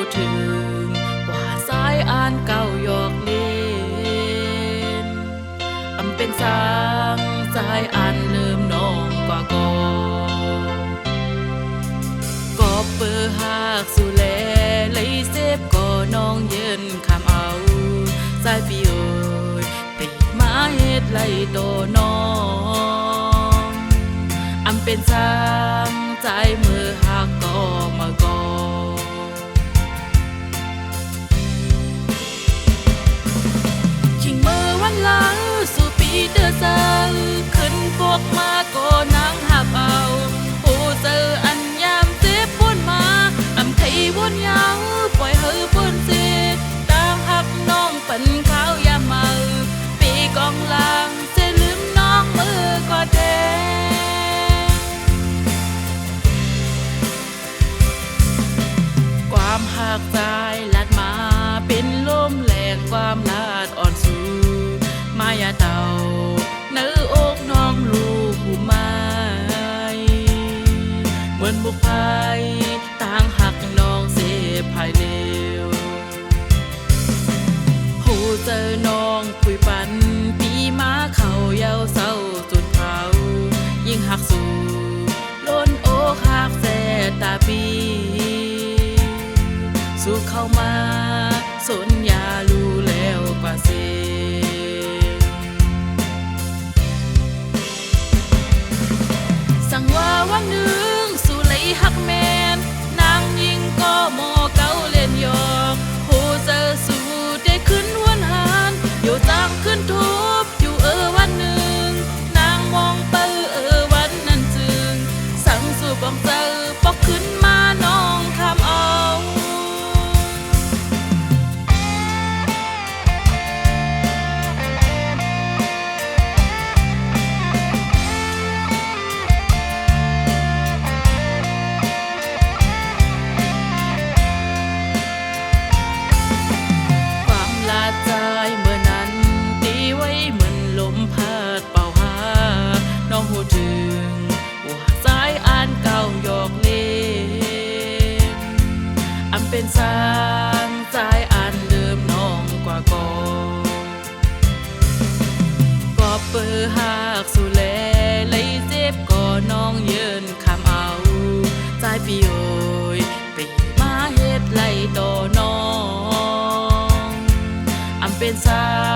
หูถึงว่าสายอ่านเก่าหยอกเล่นเป็นสางสายอ่านเริ่มน้องกว่าก่อนก็เปิดหากสู่แลเลยเซฟก็น้องเยินคำเอาสายพี่เอ๋ยตีมาเฮ็ดไล่โตน้องเป็นสางใจมือหักก็มาก่อนชิงมือวันหลังสู่ปีเดือสังขึ้นพวกมาก็นั่งหับเอาผู้เจออันยามเจ็บปวดมาไทยวนยาวปล่อยเฮือปนเสียตามหักน้องเป็นข้าวยามมาปีกองลางเสียลืมน้องมือก็แดความหักใจลัดมาเป็นลมแหลกความลาดอ่อนสู่มายาเต่าเนื้ออกน้องลูกผู้ไม้เหมือนบุกภัยต่างหักน้องเสียภายเร็วหูเจอน้องคุยปันปีมาเขาเยาเศร้าจุดเผายิ่งหักสู่ล้นอกหักแสตาปีสู่เข้ามาสนยารู้แล้วกว่าเสียสั่งว่าวันหนึ่งสู่เลยหักแมนนางยิงก็โมเก้าเล่นยอกผู้เจอสู่ได้ขึ้นวันหานอยู่ต่างขึ้นทุบอยู่วันหนึ่งนางมองไปวันนั้นจึงสั่งสู่บ้องเจอปอกขึ้นมาน้องคำเอาใจเมื่อนั้นตีไว้เหมือนลมพัดเป่าหาน้องหูถึงว่าสายอ่านเก่าหยอกเล่นเป็นสางสายอ่านเดิมน้องกว่าก่อนก็เปิดหากสู่แลเลยเจ็บก็น้องเยินคำเอาใจพี่โอยปีมาเฮ็ดไล่ต่อน้องเป็นสา